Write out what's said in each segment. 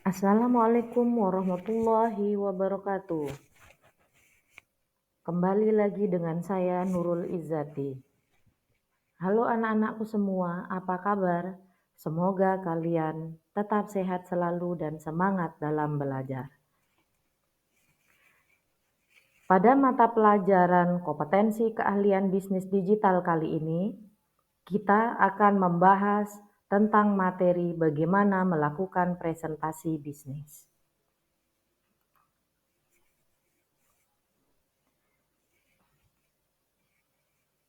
Assalamualaikum warahmatullahi wabarakatuh. Kembali lagi dengan saya Nurul Izzati. Halo anak-anakku semua, apa kabar? Semoga kalian tetap sehat selalu dan semangat dalam belajar. Pada mata pelajaran kompetensi keahlian bisnis digital kali ini, kita akan membahas tentang materi bagaimana melakukan presentasi bisnis.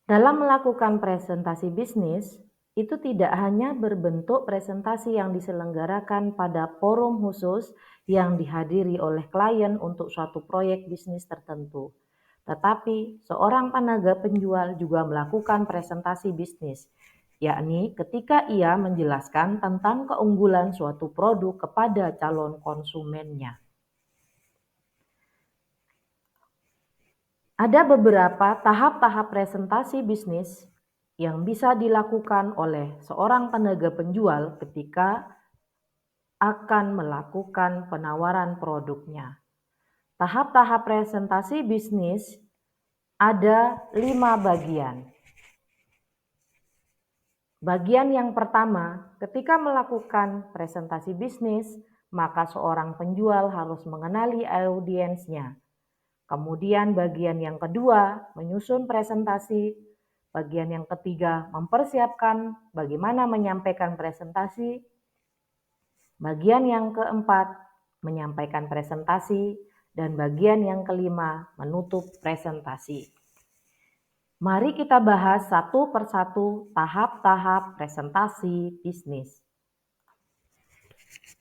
Dalam melakukan presentasi bisnis, itu tidak hanya berbentuk presentasi yang diselenggarakan pada forum khusus yang dihadiri oleh klien untuk suatu proyek bisnis tertentu, tetapi seorang tenaga penjual juga melakukan presentasi bisnis, yakni ketika ia menjelaskan tentang keunggulan suatu produk kepada calon konsumennya. Ada beberapa tahap-tahap presentasi bisnis yang bisa dilakukan oleh seorang tenaga penjual ketika akan melakukan penawaran produknya. Tahap-tahap presentasi bisnis ada 5 bagian. Bagian yang pertama, ketika melakukan presentasi bisnis, maka seorang penjual harus mengenali audiensnya. Kemudian bagian yang kedua, menyusun presentasi. Bagian yang ketiga, mempersiapkan bagaimana menyampaikan presentasi. Bagian yang keempat, menyampaikan presentasi. Dan bagian yang kelima, menutup presentasi. Mari kita bahas satu persatu tahap-tahap presentasi bisnis.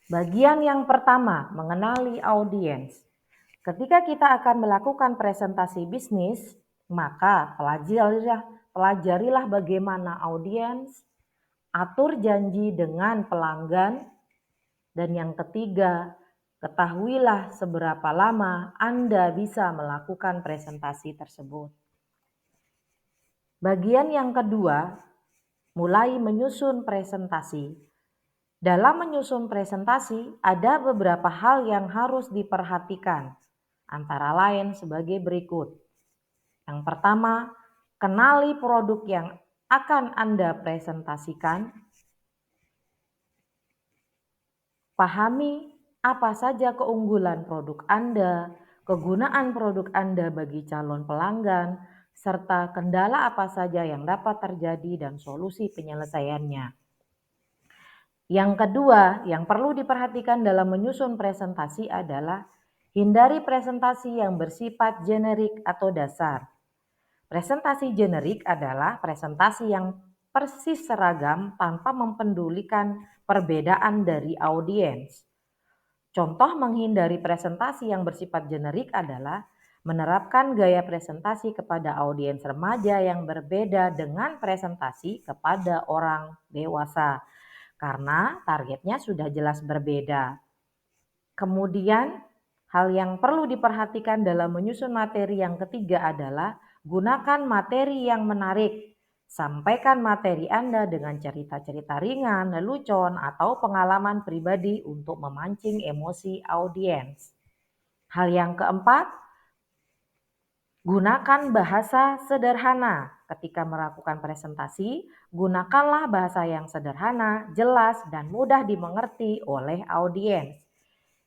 Bagian yang pertama, mengenali audiens. Ketika kita akan melakukan presentasi bisnis, maka pelajarilah bagaimana audiens, atur janji dengan pelanggan, dan yang ketiga, ketahuilah seberapa lama Anda bisa melakukan presentasi tersebut. Bagian yang kedua, mulai menyusun presentasi. Dalam menyusun presentasi, ada beberapa hal yang harus diperhatikan, antara lain sebagai berikut. Yang pertama, kenali produk yang akan Anda presentasikan. Pahami apa saja keunggulan produk Anda, kegunaan produk Anda bagi calon pelanggan, serta kendala apa saja yang dapat terjadi dan solusi penyelesaiannya. Yang kedua, yang perlu diperhatikan dalam menyusun presentasi adalah hindari presentasi yang bersifat generik atau dasar. Presentasi generik adalah presentasi yang persis seragam tanpa mempedulikan perbedaan dari audiens. Contoh menghindari presentasi yang bersifat generik adalah menerapkan gaya presentasi kepada audiens remaja yang berbeda dengan presentasi kepada orang dewasa, karena targetnya sudah jelas berbeda. Kemudian, hal yang perlu diperhatikan dalam menyusun materi yang ketiga adalah gunakan materi yang menarik. Sampaikan materi Anda dengan cerita-cerita ringan, lelucon, atau pengalaman pribadi untuk memancing emosi audiens. Hal yang keempat, gunakan bahasa sederhana. Ketika melakukan presentasi, gunakanlah bahasa yang sederhana, jelas, dan mudah dimengerti oleh audiens.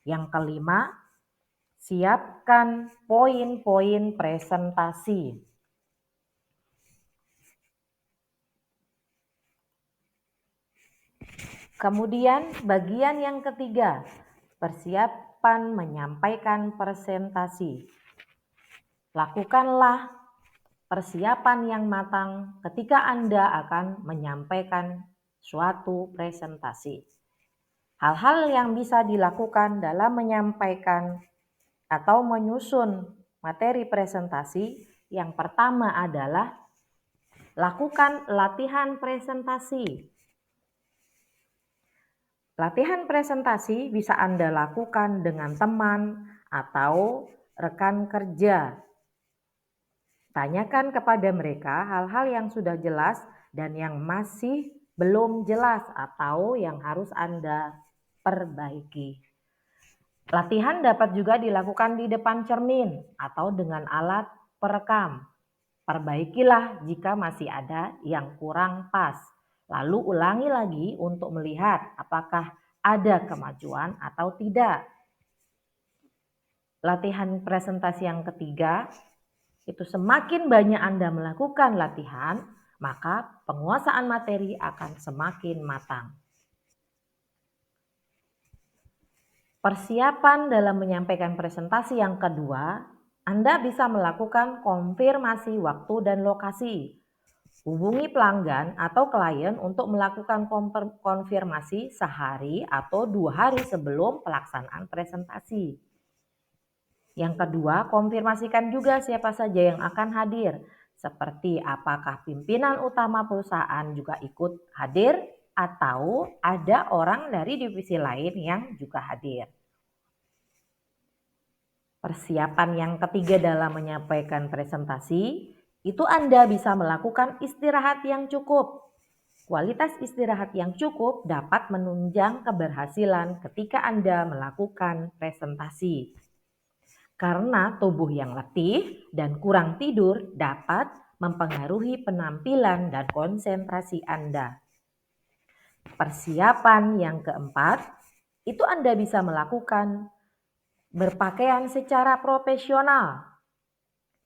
Yang kelima, siapkan poin-poin presentasi. Kemudian bagian yang ketiga, persiapan menyampaikan presentasi. Lakukanlah persiapan yang matang ketika Anda akan menyampaikan suatu presentasi. Hal-hal yang bisa dilakukan dalam menyampaikan atau menyusun materi presentasi, yang pertama adalah lakukan latihan presentasi. Latihan presentasi bisa Anda lakukan dengan teman atau rekan kerja. Tanyakan kepada mereka hal-hal yang sudah jelas dan yang masih belum jelas atau yang harus Anda perbaiki. Latihan dapat juga dilakukan di depan cermin atau dengan alat perekam. Perbaikilah jika masih ada yang kurang pas. Lalu ulangi lagi untuk melihat apakah ada kemajuan atau tidak. Latihan presentasi yang ketiga, itu semakin banyak Anda melakukan latihan, maka penguasaan materi akan semakin matang. Persiapan dalam menyampaikan presentasi yang kedua, Anda bisa melakukan konfirmasi waktu dan lokasi. Hubungi pelanggan atau klien untuk melakukan konfirmasi sehari atau 2 hari sebelum pelaksanaan presentasi. Yang kedua, konfirmasikan juga siapa saja yang akan hadir, seperti apakah pimpinan utama perusahaan juga ikut hadir atau ada orang dari divisi lain yang juga hadir. Persiapan yang ketiga dalam menyampaikan presentasi, itu Anda bisa melakukan istirahat yang cukup. Kualitas istirahat yang cukup dapat menunjang keberhasilan ketika Anda melakukan presentasi. Karena tubuh yang letih dan kurang tidur dapat mempengaruhi penampilan dan konsentrasi Anda. Persiapan yang keempat, itu Anda bisa melakukan berpakaian secara profesional.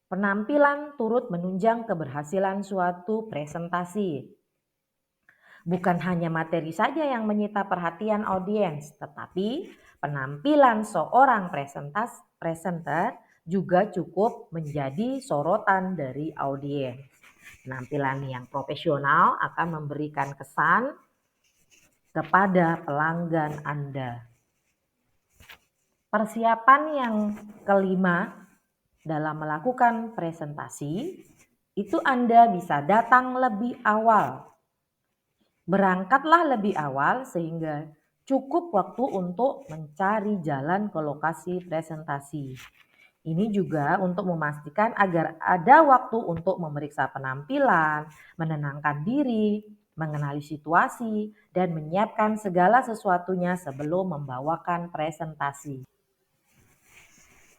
Penampilan turut menunjang keberhasilan suatu presentasi. Bukan hanya materi saja yang menyita perhatian audiens, tetapi penampilan seorang presenter juga cukup menjadi sorotan dari audiens. Penampilan yang profesional akan memberikan kesan kepada pelanggan Anda. Persiapan yang kelima dalam melakukan presentasi, itu Anda bisa datang lebih awal. Berangkatlah lebih awal sehingga cukup waktu untuk mencari jalan ke lokasi presentasi. Ini juga untuk memastikan agar ada waktu untuk memeriksa penampilan, menenangkan diri, mengenali situasi, dan menyiapkan segala sesuatunya sebelum membawakan presentasi.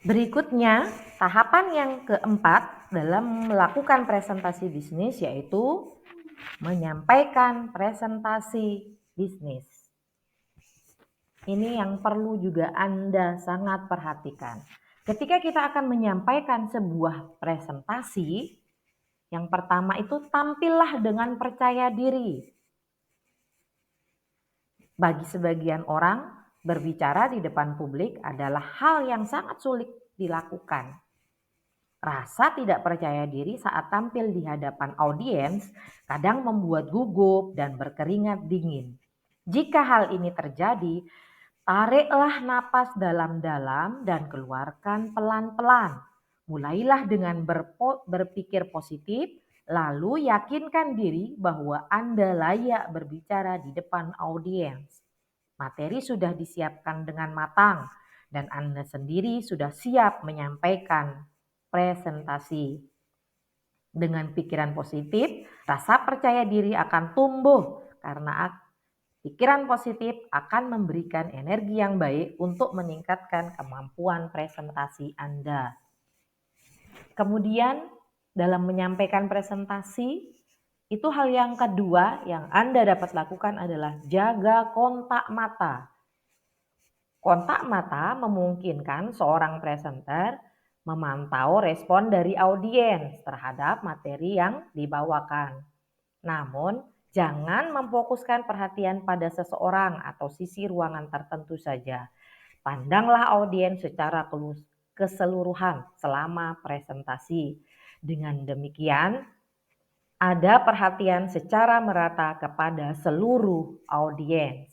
Berikutnya, tahapan yang keempat dalam melakukan presentasi bisnis yaitu menyampaikan presentasi bisnis. Ini yang perlu juga Anda sangat perhatikan. Ketika kita akan menyampaikan sebuah presentasi, yang pertama itu tampillah dengan percaya diri. Bagi sebagian orang, berbicara di depan publik adalah hal yang sangat sulit dilakukan. Rasa tidak percaya diri saat tampil di hadapan audiens kadang membuat gugup dan berkeringat dingin. Jika hal ini terjadi, tariklah napas dalam-dalam dan keluarkan pelan-pelan. Mulailah dengan berpikir positif, lalu yakinkan diri bahwa Anda layak berbicara di depan audiens. Materi sudah disiapkan dengan matang dan Anda sendiri sudah siap menyampaikan presentasi. Dengan pikiran positif, rasa percaya diri akan tumbuh karena pikiran positif akan memberikan energi yang baik untuk meningkatkan kemampuan presentasi Anda. Kemudian dalam menyampaikan presentasi, itu hal yang kedua yang Anda dapat lakukan adalah jaga kontak mata. Kontak mata memungkinkan seorang presenter memantau respon dari audiens terhadap materi yang dibawakan. Namun, jangan memfokuskan perhatian pada seseorang atau sisi ruangan tertentu saja. Pandanglah audiens secara keseluruhan selama presentasi. Dengan demikian, ada perhatian secara merata kepada seluruh audiens.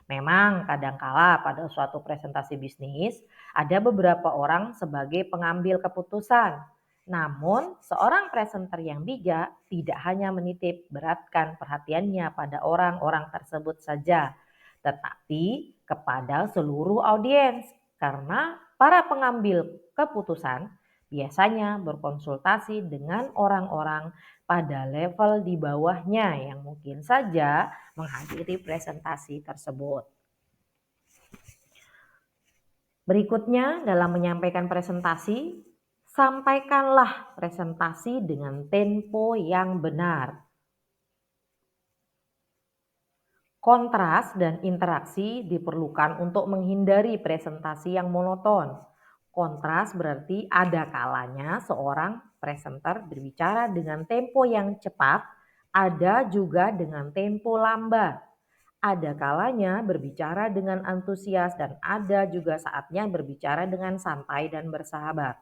Memang kadangkala pada suatu presentasi bisnis, ada beberapa orang sebagai pengambil keputusan. Namun, seorang presenter yang bijak tidak hanya menitip beratkan perhatiannya pada orang-orang tersebut saja, tetapi kepada seluruh audiens. Karena para pengambil keputusan biasanya berkonsultasi dengan orang-orang pada level di bawahnya yang mungkin saja menghadiri presentasi tersebut. Berikutnya, dalam menyampaikan presentasi, sampaikanlah presentasi dengan tempo yang benar. Kontras dan interaksi diperlukan untuk menghindari presentasi yang monoton. Kontras berarti ada kalanya seorang presenter berbicara dengan tempo yang cepat, ada juga dengan tempo lambat. Ada kalanya berbicara dengan antusias dan ada juga saatnya berbicara dengan santai dan bersahabat.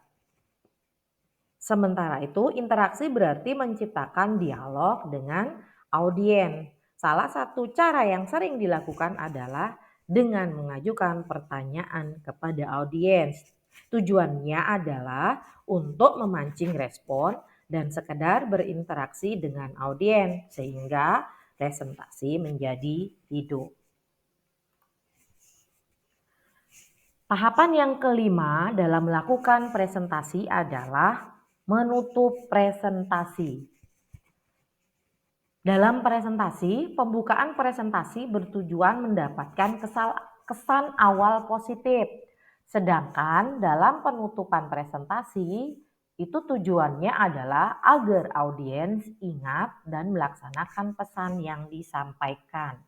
Sementara itu, interaksi berarti menciptakan dialog dengan audiens. Salah satu cara yang sering dilakukan adalah dengan mengajukan pertanyaan kepada audiens. Tujuannya adalah untuk memancing respon dan sekedar berinteraksi dengan audiens sehingga presentasi menjadi hidup. Tahapan yang kelima dalam melakukan presentasi adalah menutup presentasi. Dalam presentasi, pembukaan presentasi bertujuan mendapatkan kesan awal positif. Sedangkan dalam penutupan presentasi, itu tujuannya adalah agar audiens ingat dan melaksanakan pesan yang disampaikan.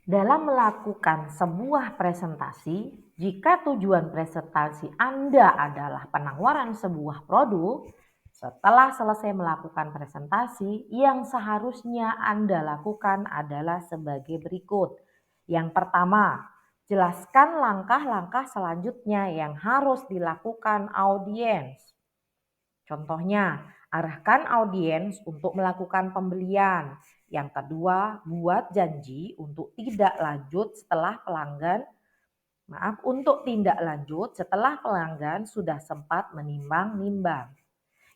Dalam melakukan sebuah presentasi, jika tujuan presentasi Anda adalah penawaran sebuah produk, setelah selesai melakukan presentasi, yang seharusnya Anda lakukan adalah sebagai berikut. Yang pertama, jelaskan langkah-langkah selanjutnya yang harus dilakukan audiens. Contohnya, arahkan audiens untuk melakukan pembelian. Yang kedua, buat janji untuk tindak lanjut setelah pelanggan sudah sempat menimbang-nimbang.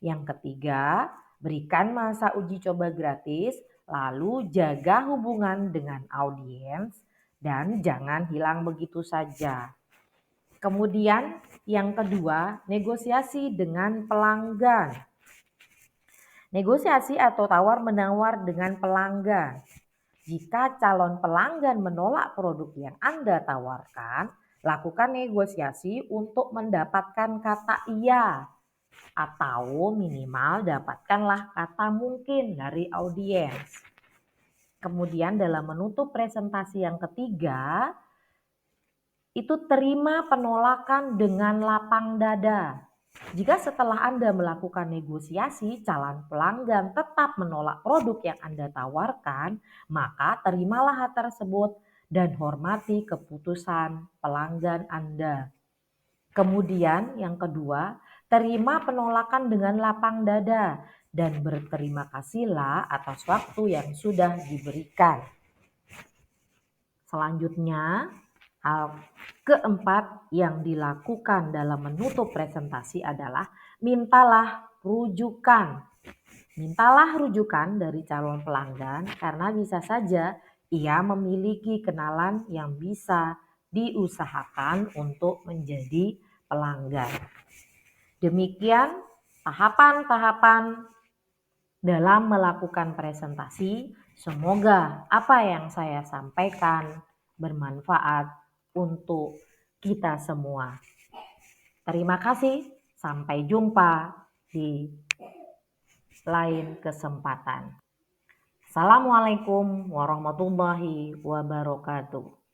Yang ketiga, berikan masa uji coba gratis, lalu jaga hubungan dengan audiens dan jangan hilang begitu saja. Kemudian yang kedua, negosiasi dengan pelanggan. Negosiasi atau tawar-menawar dengan pelanggan. Jika calon pelanggan menolak produk yang Anda tawarkan, lakukan negosiasi untuk mendapatkan kata iya. Atau minimal dapatkanlah kata mungkin dari audiens. Kemudian dalam menutup presentasi yang ketiga, itu terima penolakan dengan lapang dada. Jika setelah Anda melakukan negosiasi, calon pelanggan tetap menolak produk yang Anda tawarkan, maka terimalah hal tersebut dan hormati keputusan pelanggan Anda. Kemudian yang kedua, terima penolakan dengan lapang dada dan berterima kasihlah atas waktu yang sudah diberikan. Selanjutnya, hal keempat yang dilakukan dalam menutup presentasi adalah mintalah rujukan. Mintalah rujukan dari calon pelanggan karena bisa saja ia memiliki kenalan yang bisa diusahakan untuk menjadi pelanggan. Demikian tahapan-tahapan dalam melakukan presentasi. Semoga apa yang saya sampaikan bermanfaat untuk kita semua. Terima kasih, sampai jumpa di lain kesempatan. Assalamualaikum warahmatullahi wabarakatuh.